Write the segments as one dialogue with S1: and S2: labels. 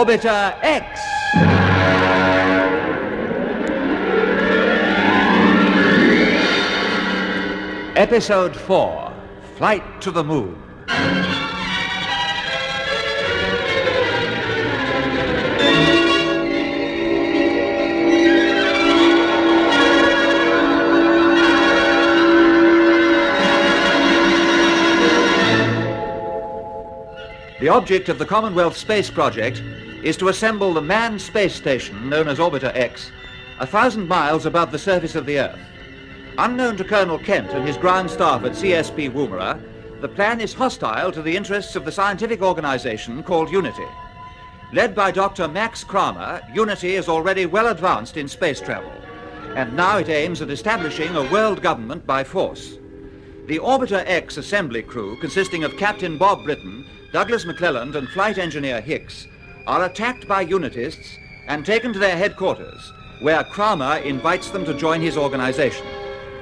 S1: Orbiter X. Episode 4, Flight to the Moon. The object of the Commonwealth Space Project is to assemble the manned space station known as Orbiter X 1,000 miles above the surface of the Earth. Unknown to Colonel Kent and his ground staff at CSP Woomera, the plan is hostile to the interests of the scientific organization called Unity. Led by Dr. Max Kramer, Unity is already well advanced in space travel, and now it aims at establishing a world government by force. The Orbiter X assembly crew, consisting of Captain Bob Britton, Douglas McClelland and flight engineer Hicks, are attacked by Unitists and taken to their headquarters, where Kramer invites them to join his organization.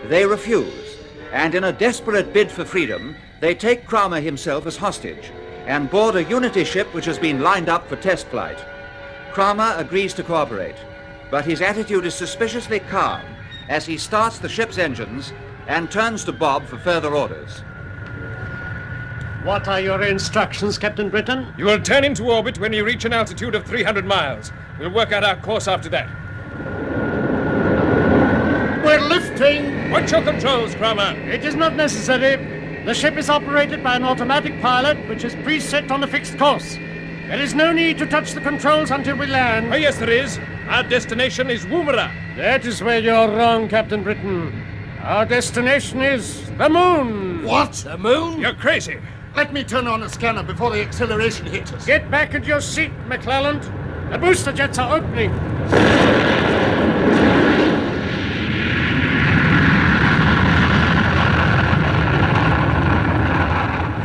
S1: They refuse, and in a desperate bid for freedom, they take Kramer himself as hostage and board a Unity ship which has been lined up for test flight. Kramer agrees to cooperate, but his attitude is suspiciously calm as he starts the ship's engines and turns to Bob for further orders.
S2: What are your instructions, Captain Britton?
S3: You will turn into orbit when you reach an altitude of 300 miles. We'll work out our course after that.
S2: We're lifting!
S3: Watch your controls, Kramer.
S2: It is not necessary. The ship is operated by an automatic pilot, which is preset on a fixed course. There is no need to touch the controls until we land.
S3: Oh, yes, there is. Our destination is Woomera.
S2: That is where you're wrong, Captain Britton. Our destination is the moon.
S4: What? The moon?
S3: You're crazy.
S4: Let me turn on a scanner before the acceleration hits us.
S2: Get back at your seat, McClelland. The booster jets are opening.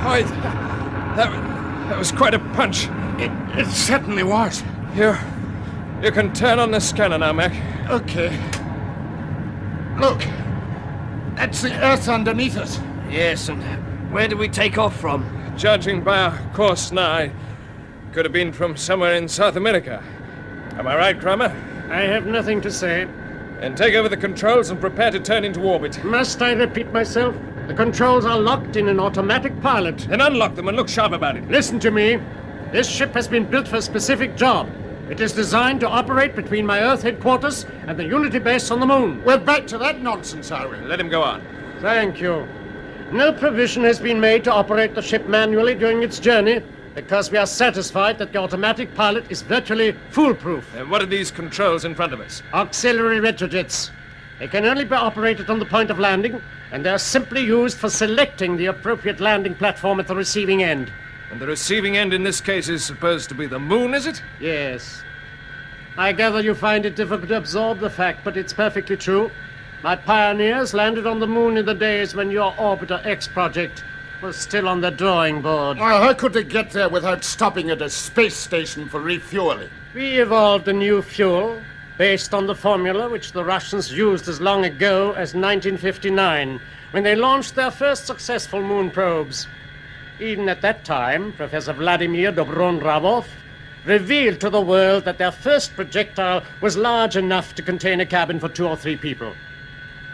S3: Oh, that was quite a punch.
S4: It certainly was.
S3: You can turn on the scanner now, Mac.
S4: Okay. Look. That's the Earth underneath us.
S5: Yes, and where do we take off from?
S3: Judging by our course now, it could have been from somewhere in South America. Am I right, Kramer?
S2: I have nothing to say.
S3: Then take over the controls and prepare to turn into orbit.
S2: Must I repeat myself? The controls are locked in an automatic pilot.
S3: Then unlock them and look sharp about it.
S2: Listen to me. This ship has been built for a specific job. It is designed to operate between my Earth headquarters and the Unity base on the moon.
S4: We're back to that nonsense, are we?
S3: Let him go on.
S2: Thank you. No provision has been made to operate the ship manually during its journey because we are satisfied that the automatic pilot is virtually foolproof.
S3: And what are these controls in front of us?
S2: Auxiliary retrojets. They can only be operated on the point of landing, and they are simply used for selecting the appropriate landing platform at the receiving end.
S3: And the receiving end in this case is supposed to be the moon, is it?
S2: Yes. I gather you find it difficult to absorb the fact, but it's perfectly true. My pioneers landed on the moon in the days when your Orbiter X project was still on the drawing board.
S4: Well, how could they get there without stopping at a space station for refueling?
S2: We evolved a new fuel based on the formula which the Russians used as long ago as 1959, when they launched their first successful moon probes. Even at that time, Professor Vladimir Dobronravov revealed to the world that their first projectile was large enough to contain a cabin for 2 or 3 people.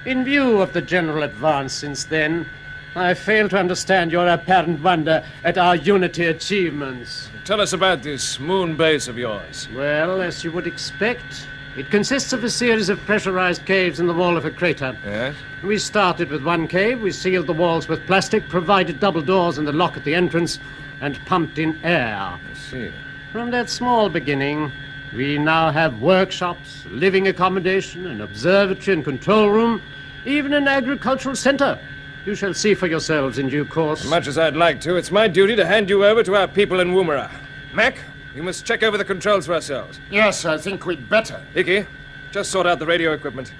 S2: In view of the general advance since then, I fail to understand your apparent wonder at our Unity achievements.
S3: Tell us about this moon base of yours.
S2: Well, as you would expect, it consists of a series of pressurized caves in the wall of a crater.
S3: Yes?
S2: We started with one cave, we sealed the walls with plastic, provided double doors and a lock at the entrance, and pumped in air.
S3: I see.
S2: From that small beginning, we now have workshops, living accommodation, an observatory and control room, even an agricultural center. You shall see for yourselves in due course.
S3: As much as I'd like to, it's my duty to hand you over to our people in Woomera. Mac, you must check over the controls for ourselves.
S4: Yes, I think we'd better.
S3: Hickey, just sort out the radio equipment.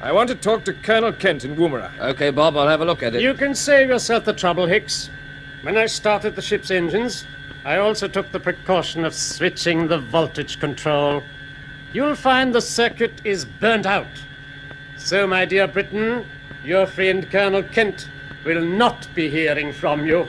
S3: I want to talk to Colonel Kent in Woomera.
S5: Okay, Bob, I'll have a look at it.
S2: You can save yourself the trouble, Hicks. When I started the ship's engines, I also took the precaution of switching the voltage control. You'll find the circuit is burnt out. So, my dear Britton, your friend Colonel Kent will not be hearing from you.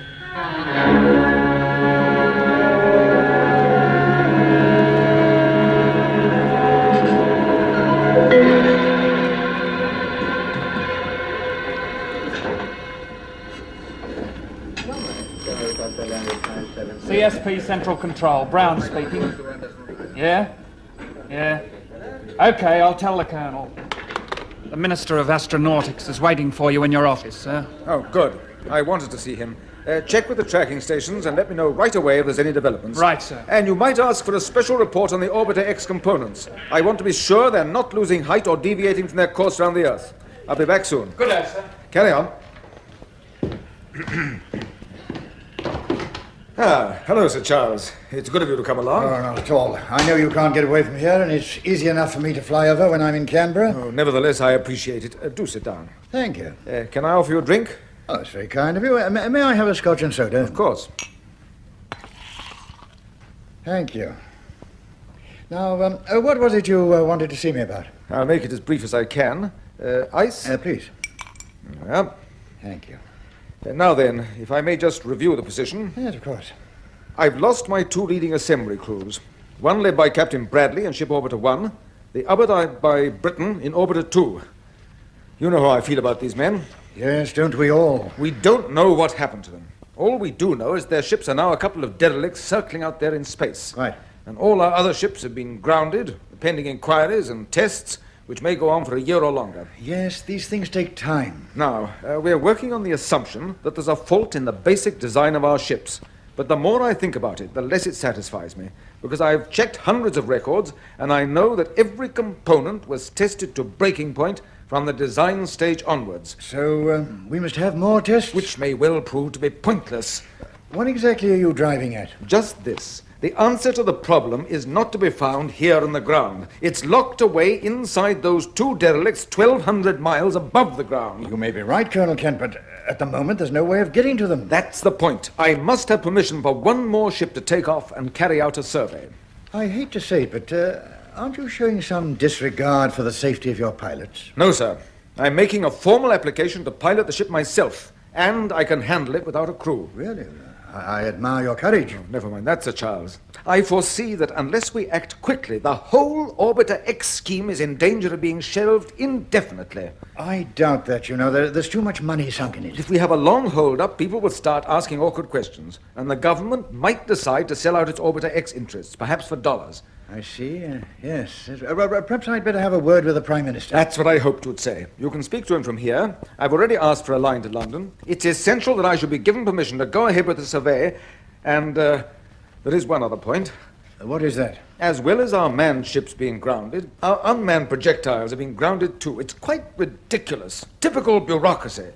S6: CSP Central Control, Brown speaking. Yeah? Yeah. Okay, I'll tell the Colonel. The Minister of Astronautics is waiting for you in your office, sir.
S7: Oh, good. I wanted to see him. Check with the tracking stations and let me know right away if there's any developments.
S6: Right, sir.
S7: And you might ask for a special report on the Orbiter X components. I want to be sure they're not losing height or deviating from their course around the Earth. I'll be back soon.
S6: Good day, sir.
S7: Carry on. Hello, Sir Charles. It's good of you to come along.
S8: Oh, not at all. I know you can't get away from here, and it's easy enough for me to fly over when I'm in Canberra.
S7: Oh, nevertheless, I appreciate it. Do sit down.
S8: Thank you.
S7: Can I offer you a drink?
S8: Oh, that's very kind of you. May I have a scotch and soda?
S7: Of course.
S8: Thank you. Now, what was it you wanted to see me about?
S7: I'll make it as brief as I can. Ice?
S8: Please.
S7: Yeah.
S8: Thank you.
S7: Now then, if I may just review the position.
S8: Yes, of course.
S7: I've lost my two leading assembly crews. One led by Captain Bradley in Ship Orbiter 1, the other by Britain in Orbiter 2. You know how I feel about these men.
S8: Yes, don't we all?
S7: We don't know what happened to them. All we do know is their ships are now a couple of derelicts circling out there in space.
S8: Right.
S7: And all our other ships have been grounded, pending inquiries and tests, which may go on for a year or longer.
S8: Yes, these things take time.
S7: Now, we're working on the assumption that there's a fault in the basic design of our ships. But the more I think about it, the less it satisfies me. Because I've checked hundreds of records, and I know that every component was tested to breaking point from the design stage onwards.
S8: So, we must have more tests?
S7: Which may well prove to be pointless.
S8: What exactly are you driving at?
S7: Just this. The answer to the problem is not to be found here on the ground. It's locked away inside those two derelicts 1,200 miles above the ground.
S8: You may be right, Colonel Kent, but at the moment there's no way of getting to them.
S7: That's the point. I must have permission for one more ship to take off and carry out a survey.
S8: I hate to say it, but aren't you showing some disregard for the safety of your pilots?
S7: No, sir. I'm making a formal application to pilot the ship myself, and I can handle it without a crew.
S8: Really? I admire your courage.
S7: Oh, never mind that, Sir Charles. I foresee that unless we act quickly, the whole Orbiter X scheme is in danger of being shelved indefinitely.
S8: I doubt that, you know. There's too much money sunk in it.
S7: If we have a long hold-up, people will start asking awkward questions, and the government might decide to sell out its Orbiter X interests, perhaps for dollars.
S8: I see. Yes. Perhaps I'd better have a word with the Prime Minister.
S7: That's what I hoped you'd say. You can speak to him from here. I've already asked for a line to London. It's essential that I should be given permission to go ahead with the survey, and there is one other point.
S8: What is that?
S7: As well as our manned ships being grounded, our unmanned projectiles have been grounded too. It's quite ridiculous. Typical bureaucracy.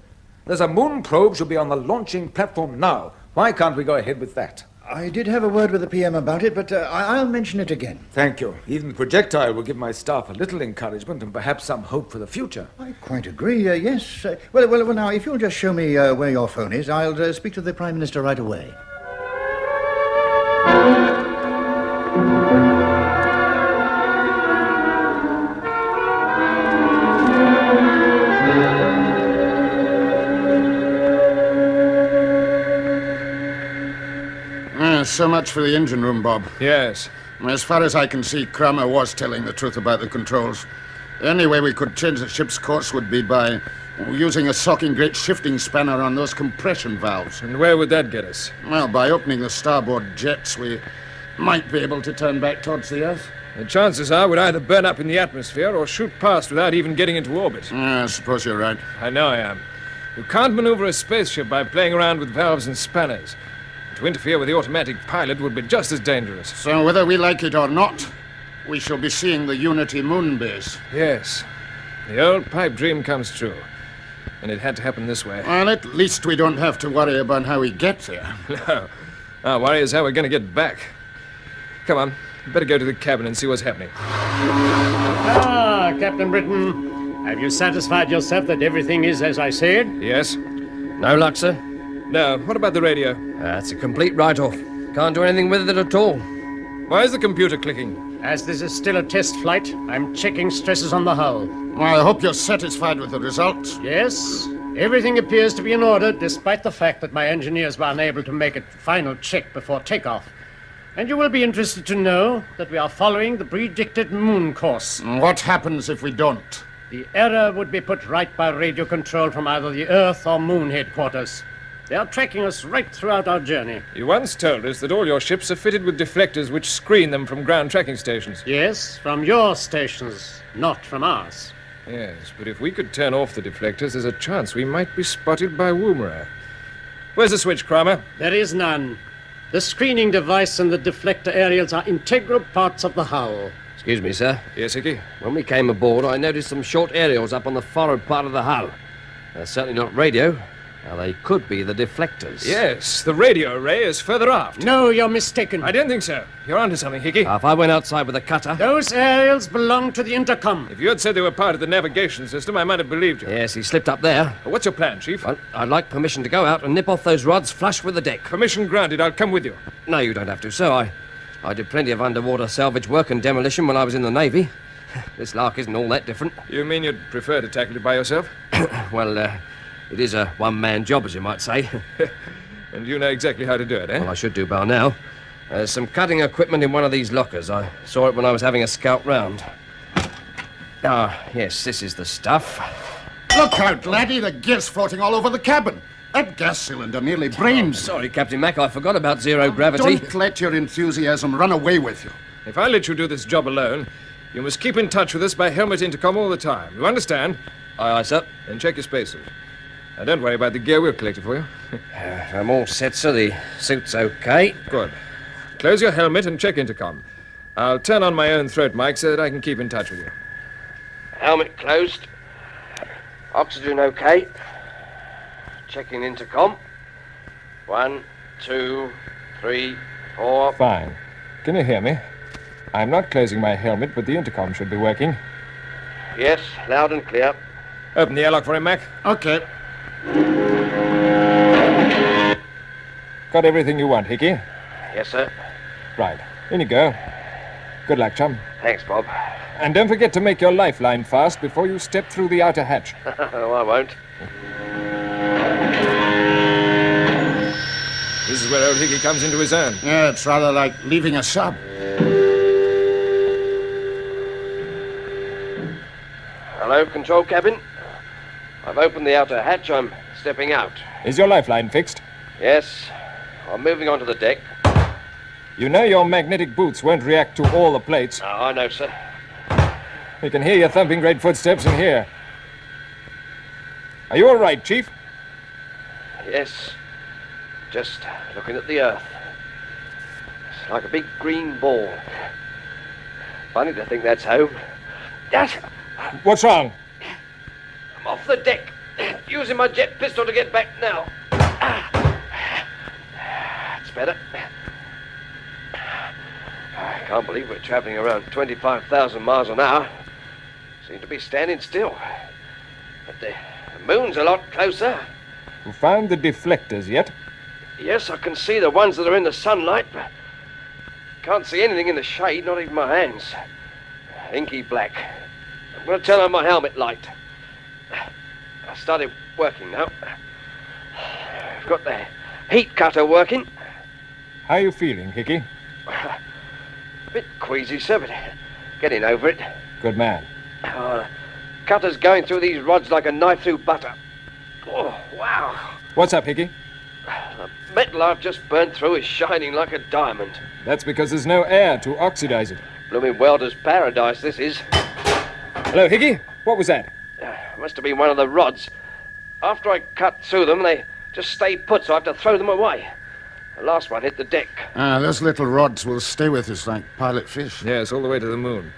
S7: There's a moon probe should be on the launching platform now. Why can't we go ahead with that?
S8: I did have a word with the PM about it, but I'll mention it again.
S7: Thank you. Even the projectile will give my staff a little encouragement and perhaps some hope for the future.
S8: I quite agree, yes. Well, now, if you'll just show me where your phone is, I'll speak to the Prime Minister right away.
S4: So much for the engine room, Bob.
S3: Yes.
S4: As far as I can see, Kramer was telling the truth about the controls. The only way we could change the ship's course would be by using a socking great shifting spanner on those compression valves.
S3: And where would that get us?
S4: Well, by opening the starboard jets, we might be able to turn back towards the Earth.
S3: The chances are we'd either burn up in the atmosphere or shoot past without even getting into orbit.
S4: I suppose you're right.
S3: I know I am. You can't maneuver a spaceship by playing around with valves and spanners. To interfere with the automatic pilot would be just as dangerous.
S4: So whether we like it or not, we shall be seeing the Unity moon base.
S3: Yes. The old pipe dream comes true. And it had to happen this way.
S4: Well, at least we don't have to worry about how we get there.
S3: No. Our worry is how we're going to get back. Come on. Better go to the cabin and see what's happening.
S2: Ah, Captain Britain. Have you satisfied yourself that everything is as I said?
S3: Yes?
S5: No luck, sir.
S3: No. What about the radio?
S5: That's a complete write-off. Can't do anything with it at all.
S3: Why is the computer clicking?
S2: As this is still a test flight, I'm checking stresses on the hull.
S4: Well, I hope you're satisfied with the results.
S2: Yes, everything appears to be in order, despite the fact that my engineers were unable to make a final check before takeoff. And you will be interested to know that we are following the predicted moon course.
S4: What happens if we don't?
S2: The error would be put right by radio control from either the Earth or Moon headquarters. They are tracking us right throughout our journey.
S3: You once told us that all your ships are fitted with deflectors which screen them from ground tracking stations.
S2: Yes, from your stations, not from ours.
S3: Yes, but if we could turn off the deflectors, there's a chance we might be spotted by Woomera. Where's the switch, Kramer?
S2: There is none. The screening device and the deflector aerials are integral parts of the hull.
S5: Excuse me, sir.
S3: Yes, Hickey?
S5: When we came aboard, I noticed some short aerials up on the forward part of the hull. They're certainly not radio. Now, they could be the deflectors.
S3: Yes, the radio array is further aft.
S2: No, you're mistaken.
S3: I don't think so. You're onto something, Hickey.
S5: If I went outside with a cutter...
S2: Those aerials belong to the intercom.
S3: If you had said they were part of the navigation system, I might have believed you.
S5: Yes, he slipped up there.
S3: But what's your plan, Chief?
S5: Well, I'd like permission to go out and nip off those rods flush with the deck.
S3: Permission granted. I'll come with you.
S5: No, you don't have to, sir. I did plenty of underwater salvage work and demolition when I was in the Navy. This lark isn't all that different.
S3: You mean you'd prefer to tackle it by yourself?
S5: Well, it is a one-man job, as you might say.
S3: And you know exactly how to do it, eh?
S5: Well, I should do by now. There's some cutting equipment in one of these lockers. I saw it when I was having a scout round. Ah, yes, this is the stuff.
S4: Look out, laddie. The gear's floating all over the cabin. That gas cylinder nearly brains.
S5: Sorry, Captain Mac, I forgot about zero gravity.
S4: Don't let your enthusiasm run away with you.
S3: If I let you do this job alone, you must keep in touch with us by helmet intercom all the time. You understand?
S5: Aye, aye, sir.
S3: And check your spacesuit. Now, don't worry about the gear. We'll collect it for you.
S5: I'm all set, sir. The suit's okay.
S3: Good. Close your helmet and check intercom. I'll turn on my own throat mic so that I can keep in touch with you.
S5: Helmet closed. Oxygen okay. Checking intercom. 1, 2, 3, 4.
S3: Fine. Can you hear me? I'm not closing my helmet, but the intercom should be working.
S5: Yes, loud and clear.
S3: Open the airlock for him, Mac.
S4: Okay.
S3: Got everything you want, Hickey?
S5: Yes, sir.
S3: Right. In you go. Good luck, chum.
S5: Thanks, Bob.
S3: And don't forget to make your lifeline fast before you step through the outer hatch.
S5: Oh, I won't.
S3: This is where old Hickey comes into his own.
S4: Yeah, it's rather like leaving a sub.
S5: Hello, control cabin. I've opened the outer hatch. I'm stepping out.
S3: Is your lifeline fixed?
S5: Yes. I'm moving onto the deck.
S3: You know your magnetic boots won't react to all the plates.
S5: Oh, I know, sir.
S3: We can hear your thumping great footsteps in here. Are you all right, Chief?
S5: Yes. Just looking at the Earth. It's like a big green ball. Funny to think that's home. Yes.
S3: What's wrong?
S5: I'm off the deck. Using my jet pistol to get back now. That's better. I can't believe we're traveling around 25,000 miles an hour. Seem to be standing still. But the moon's a lot closer.
S3: You found the deflectors yet?
S5: Yes, I can see the ones that are in the sunlight, but can't see anything in the shade, not even my hands. Inky black. I'm going to turn on my helmet light. I started working now. I've got the heat cutter working.
S3: How are you feeling, Hickey?
S5: A bit queasy, sir, but getting over it.
S3: Good man.
S5: Oh, the cutter's going through these rods like a knife through butter. Oh, wow.
S3: What's up, Hickey?
S5: The metal I've just burnt through is shining like a diamond.
S3: That's because there's no air to oxidize it.
S5: Blooming welder's paradise, this is.
S3: Hello, Hickey? What was that?
S5: Must have been one of the rods. After I cut through them, they just stay put, so I have to throw them away. The last one hit the deck.
S4: Those little rods will stay with us like pilot fish.
S3: Yes, all the way to the moon.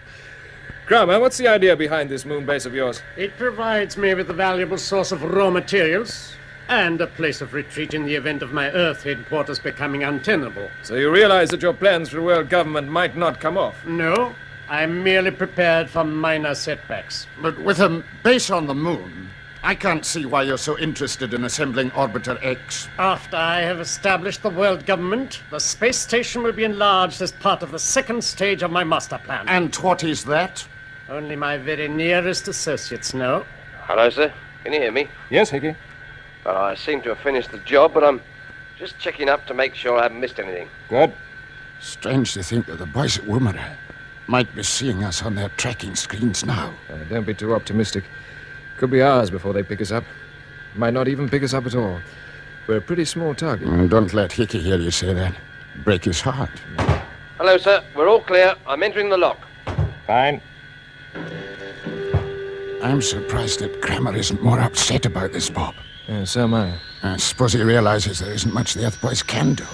S3: Kramer, what's the idea behind this moon base of yours?
S2: It provides me with a valuable source of raw materials and a place of retreat in the event of my Earth headquarters becoming untenable.
S3: So you realize that your plans for world government might not come off?
S2: No, I'm merely prepared for minor setbacks.
S4: But with a base on the moon, I can't see why you're so interested in assembling Orbiter X.
S2: After I have established the world government, the space station will be enlarged as part of the second stage of my master plan.
S4: And what is that?
S2: Only my very nearest associates know.
S5: Hello, sir. Can you hear me?
S3: Yes, Hickey.
S5: Well, I seem to have finished the job, but I'm just checking up to make sure I haven't missed anything.
S3: Good.
S4: Strange to think that the boys at Woomera might be seeing us on their tracking screens now.
S3: Don't be too optimistic. Could be hours before they pick us up. Might not even pick us up at all. We're a pretty small target.
S4: Don't let Hickey hear you say that. Break his heart.
S5: Hello, sir. We're all clear. I'm entering the lock.
S3: Fine.
S4: I'm surprised that Kramer isn't more upset about this, Bob.
S3: Yeah, so am I.
S4: I suppose he realizes there isn't much the Earth boys can do,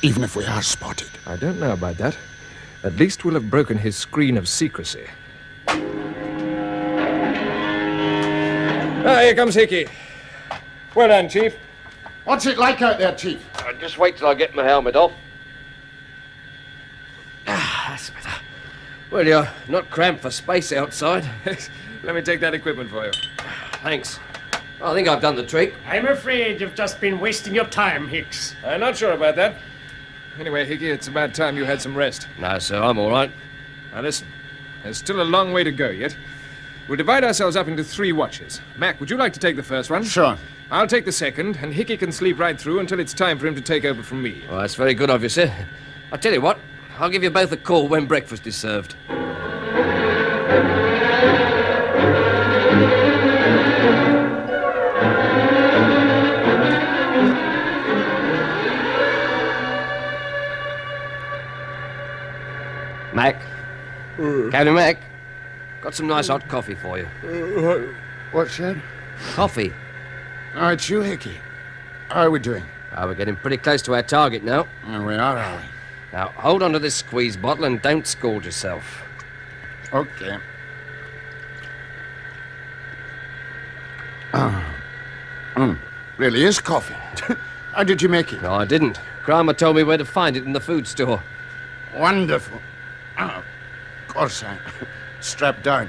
S4: even if we are spotted.
S3: I don't know about that. At least we'll have broken his screen of secrecy. Ah, here comes Hickey. Well done, Chief.
S4: What's it like out there, Chief?
S5: Just wait till I get my helmet off.
S9: That's better. Well, you're not cramped for space outside.
S3: Let me take that equipment for you.
S9: Thanks. I think I've done the trick.
S2: I'm afraid you've just been wasting your time, Hicks.
S3: I'm not sure about that. Anyway, Hickey, it's about time you had some rest.
S9: No, sir, I'm all right.
S3: Now listen, there's still a long way to go yet. We'll divide ourselves up into 3 watches. Mac, would you like to take the first one?
S4: Sure.
S3: I'll take the second, and Hickey can sleep right through until it's time for him to take over from me.
S9: Well, that's very good of you, sir. I'll tell you what, I'll give you both a call when breakfast is served. Mac. Captain Mac. Got some nice hot coffee for you.
S4: What's that?
S9: Coffee.
S4: Oh, it's you, Hickey. How are we doing?
S9: We're getting pretty close to our target now.
S4: We are we?
S9: Now, hold on to this squeeze bottle and don't scald yourself.
S4: Okay. Really is coffee. How did you make it?
S9: No, I didn't. Kramer told me where to find it in the food store.
S4: Wonderful. Oh, of course, I strapped down.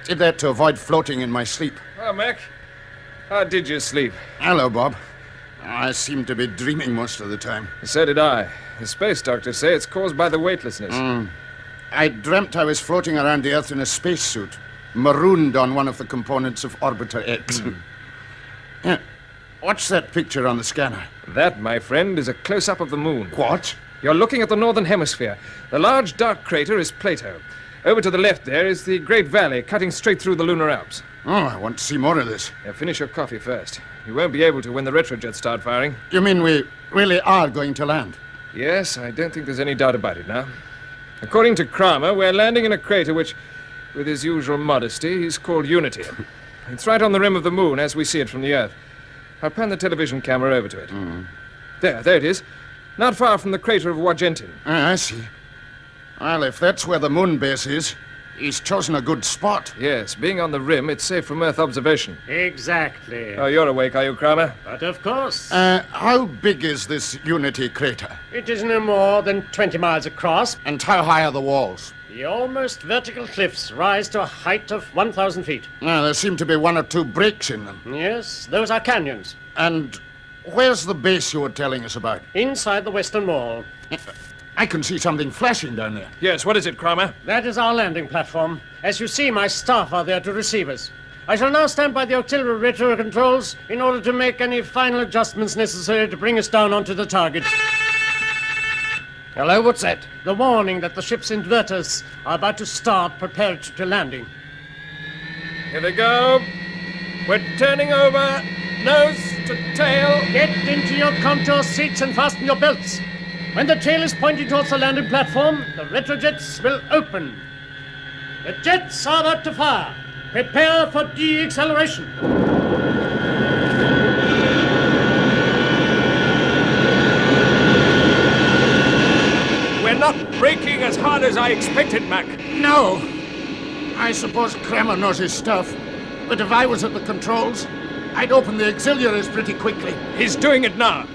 S4: Did that to avoid floating in my sleep.
S3: Oh, Mac, how did you sleep?
S4: Hello, Bob. I seem to be dreaming most of the time.
S3: So did I. The space doctors say it's caused by the weightlessness.
S4: I dreamt I was floating around the Earth in a spacesuit, marooned on one of the components of Orbiter X. Yeah. What's that picture on the scanner?
S3: That, my friend, is a close-up of the moon.
S4: What?
S3: You're looking at the northern hemisphere. The large dark crater is Plato. Over to the left there is the Great Valley, cutting straight through the lunar Alps.
S4: Oh, I want to see more of this.
S3: Now, finish your coffee first. You won't be able to when the retrojets start firing.
S4: You mean we really are going to land?
S3: Yes, I don't think there's any doubt about it now. According to Kramer, we're landing in a crater which, with his usual modesty, he's called Unity. It's right on the rim of the moon as we see it from the Earth. I'll pan the television camera over to it. There it is. Not far from the crater of Wargentin.
S4: I see. Well, if that's where the moon base is, he's chosen a good spot.
S3: Yes, being on the rim, it's safe from Earth observation.
S2: Exactly.
S3: Oh, you're awake, are you, Kramer?
S2: But of course.
S4: How big is this Unity crater?
S2: It is no more than 20 miles across.
S4: And how high are the walls?
S2: The almost vertical cliffs rise to a height of 1,000 feet.
S4: There seem to be 1 or 2 breaks in them.
S2: Yes, those are canyons.
S4: And where's the base you were telling us about?
S2: Inside the western wall.
S4: I can see something flashing down there.
S3: Yes, what is it, Kramer?
S2: That is our landing platform. As you see, my staff are there to receive us. I shall now stand by the auxiliary retro controls in order to make any final adjustments necessary to bring us down onto the target.
S9: Hello, what's that?
S2: The warning that the ship's inverters are about to start preparatory to landing.
S3: Here they go. We're turning over. Nose to tail.
S2: Get into your contour seats and fasten your belts. When the tail is pointing towards the landing platform, the retrojets will open. The jets are about to fire. Prepare for de-acceleration.
S3: We're not braking as hard as I expected, Mac.
S4: No. I suppose Kramer knows his stuff. But if I was at the controls, I'd open the auxiliaries pretty quickly.
S3: He's doing it now.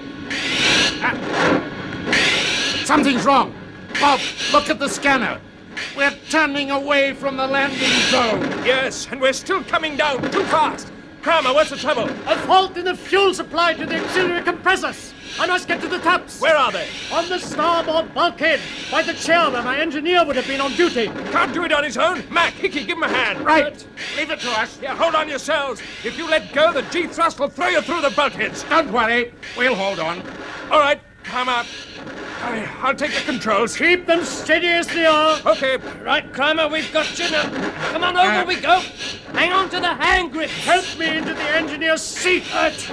S4: Something's wrong. Bob, look at the scanner. We're turning away from the landing zone.
S3: Yes, and we're still coming down too fast. Kramer, what's the trouble?
S2: A fault in the fuel supply to the auxiliary compressors. I must get to the taps.
S3: Where are they?
S2: On the starboard bulkhead, by the chair where my engineer would have been on duty.
S3: Can't do it on his own. Mac, Hickey, give him a hand.
S4: Right. Leave it to us.
S3: Yeah, hold on yourselves. If you let go, the G-thrust will throw you through the bulkheads.
S4: Don't worry. We'll hold on.
S3: All right, come up. I'll take the controls.
S2: Keep them steady as they are.
S3: Okay.
S9: Right, Kramer, we've got you now. Come on, over we go. Hang on to the hand grip.
S2: Help me into the engineer's seat. That's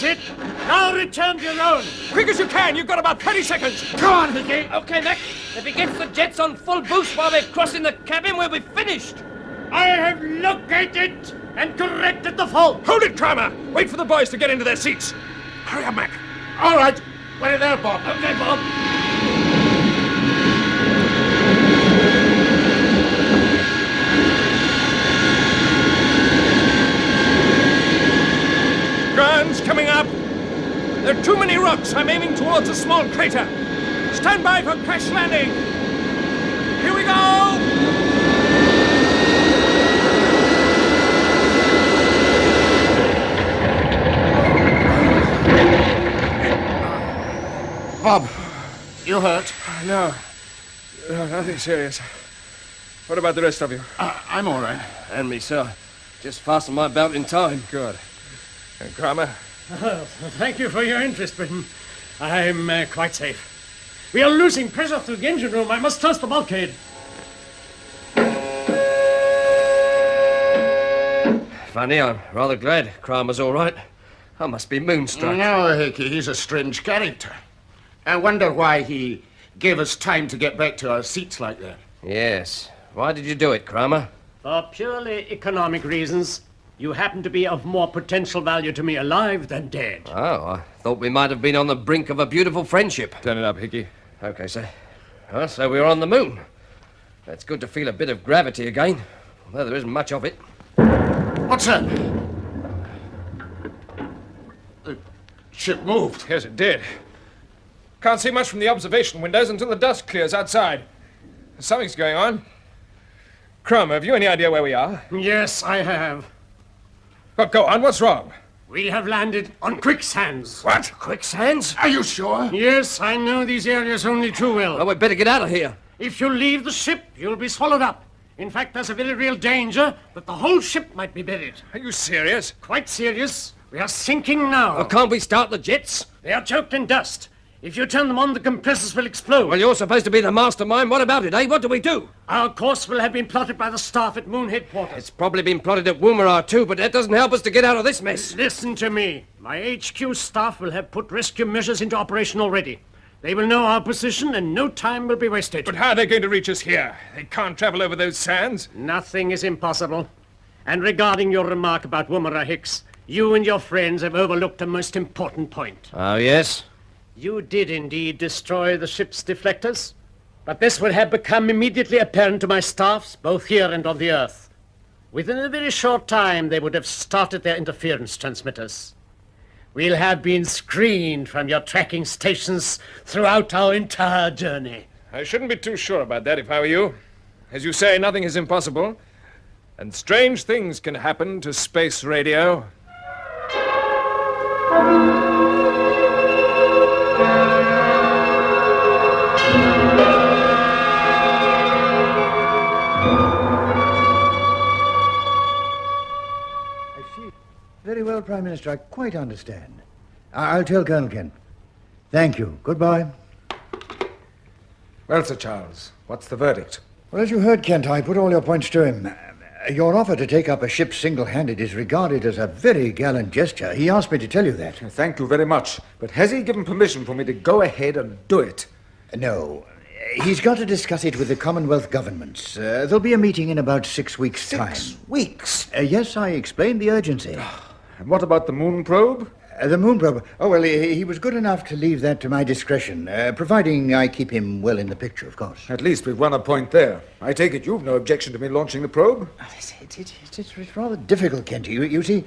S2: it. Now return to your own.
S3: Quick as you can. You've got about 30 seconds.
S2: Come on, Hickey.
S9: Okay, Mac. If he gets the jets on full boost while we're crossing the cabin, we'll be finished.
S2: I have located and corrected the fault.
S3: Hold it, Kramer. Wait for the boys to get into their seats. Hurry up, Mac.
S8: All right. Wait there, Bob.
S9: Okay, Bob.
S3: Guns coming up. There are too many rocks. I'm aiming towards a small crater. Stand by for crash landing. Here we go.
S4: Bob, you hurt?
S3: No, nothing serious. What about the rest of you?
S4: I'm all right.
S9: And me, sir. Just fastened my belt in time.
S3: Good. And Kramer?
S2: Thank you for your interest, Britain. I'm quite safe. We are losing pressure through the engine room. I must toast the bulkhead.
S9: Funny, I'm rather glad Kramer's all right. I must be moonstruck.
S4: No, Hickey, he's a strange character. I wonder why he gave us time to get back to our seats like that.
S9: Yes. Why did you do it, Kramer?
S2: For purely economic reasons. You happen to be of more potential value to me alive than dead.
S9: Oh, I thought we might have been on the brink of a beautiful friendship.
S3: Turn it up, Hickey.
S9: Okay, sir. Well, so we're on the moon. It's good to feel a bit of gravity again, although there isn't much of it.
S4: What's that? The ship moved.
S3: Yes, it did. Can't see much from the observation windows until the dust clears outside. Something's going on. Kramer, have you any idea where we are?
S2: Yes, I have.
S3: Well, go on. What's wrong?
S2: We have landed on quicksands.
S3: What?
S9: Quicksands?
S4: Are you sure?
S2: Yes, I know these areas only too well.
S9: Well, we'd better get out of here.
S2: If you leave the ship, you'll be swallowed up. In fact, there's a very real danger that the whole ship might be buried.
S3: Are you serious?
S2: Quite serious. We are sinking now.
S9: Well, can't we start the jets?
S2: They are choked in dust. If you turn them on, the compressors will explode.
S9: Well, you're supposed to be the mastermind. What about it, eh? What do we do?
S2: Our course will have been plotted by the staff at Moon Headquarters.
S9: It's probably been plotted at Woomera too, but that doesn't help us to get out of this mess.
S2: Listen to me. My HQ staff will have put rescue measures into operation already. They will know our position and no time will be wasted.
S3: But how are they going to reach us here? They can't travel over those sands.
S2: Nothing is impossible. And regarding your remark about Woomera, Hicks, you and your friends have overlooked a most important point.
S9: Oh, yes?
S2: You did indeed destroy the ship's deflectors, but this would have become immediately apparent to my staffs, both here and on the Earth. Within a very short time, they would have started their interference transmitters. We'll have been screened from your tracking stations throughout our entire journey.
S3: I shouldn't be too sure about that if I were you. As you say, nothing is impossible. And strange things can happen to space radio.
S8: Very well, Prime Minister. I quite understand. I'll tell Colonel Kent. Thank you. Goodbye.
S7: Well, Sir Charles, what's the verdict?
S8: Well, as you heard, Kent, I put all your points to him. Your offer to take up a ship single-handed is regarded as a very gallant gesture. He asked me to tell you that.
S7: Thank you very much. But has he given permission for me to go ahead and do it?
S8: No. He's got to discuss it with the Commonwealth governments. There'll be a meeting in about 6 weeks' time.
S7: 6 weeks?
S8: Yes, I explained the urgency.
S7: And what about the moon probe?
S8: The moon probe. Oh, well, he was good enough to leave that to my discretion, providing I keep him well in the picture, of course.
S7: At least we've won a point there. I take it you've no objection to me launching the probe?
S8: It's rather difficult, Kent. You see,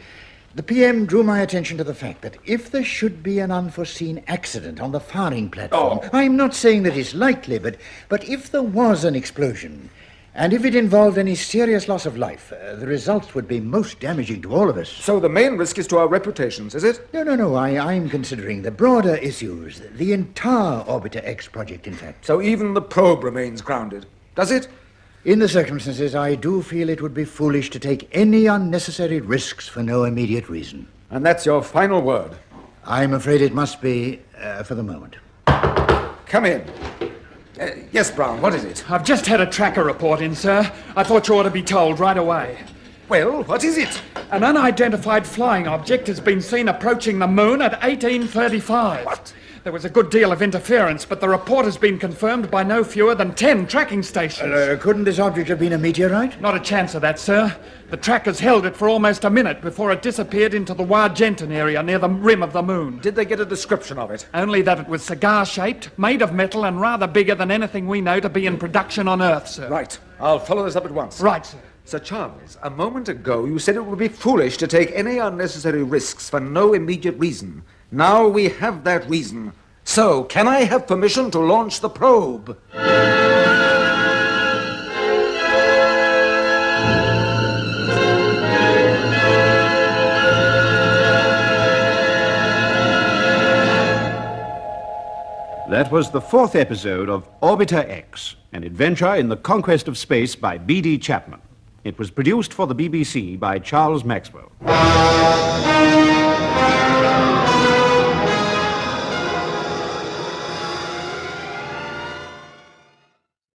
S8: the PM drew my attention to the fact that if there should be an unforeseen accident on the firing platform, I'm not saying that it's likely, but if there was an explosion, and if it involved any serious loss of life, the results would be most damaging to all of us.
S7: So the main risk is to our reputations, is it?
S8: No. I'm considering the broader issues, the entire Orbiter X project, in fact.
S7: So even the probe remains grounded, does it?
S8: In the circumstances, I do feel it would be foolish to take any unnecessary risks for no immediate reason.
S7: And that's your final word?
S8: I'm afraid it must be, for the moment.
S7: come in. Yes, Brown, what is it?
S6: I've just had a tracker report in, sir. I thought you ought to be told right away.
S7: Well, what is it?
S6: An unidentified flying object has been seen approaching the moon at 1835.
S7: What?
S6: There was a good deal of interference, but the report has been confirmed by no fewer than 10 tracking stations.
S8: Couldn't this object have been a meteorite?
S6: Not a chance of that, sir. The trackers held it for almost a minute before it disappeared into the Wargentin area near the rim of the moon.
S7: Did they get a description of it?
S6: Only that it was cigar-shaped, made of metal, and rather bigger than anything we know to be in production on Earth, sir.
S7: Right. I'll follow this up at once.
S6: Right, sir.
S7: Sir Charles, a moment ago you said it would be foolish to take any unnecessary risks for no immediate reason. Now we have that reason. So, can I have permission to launch the probe?
S10: That was the 4th episode of Orbiter X, an adventure in the conquest of space by B.D. Chapman. It was produced for the BBC by Charles Maxwell.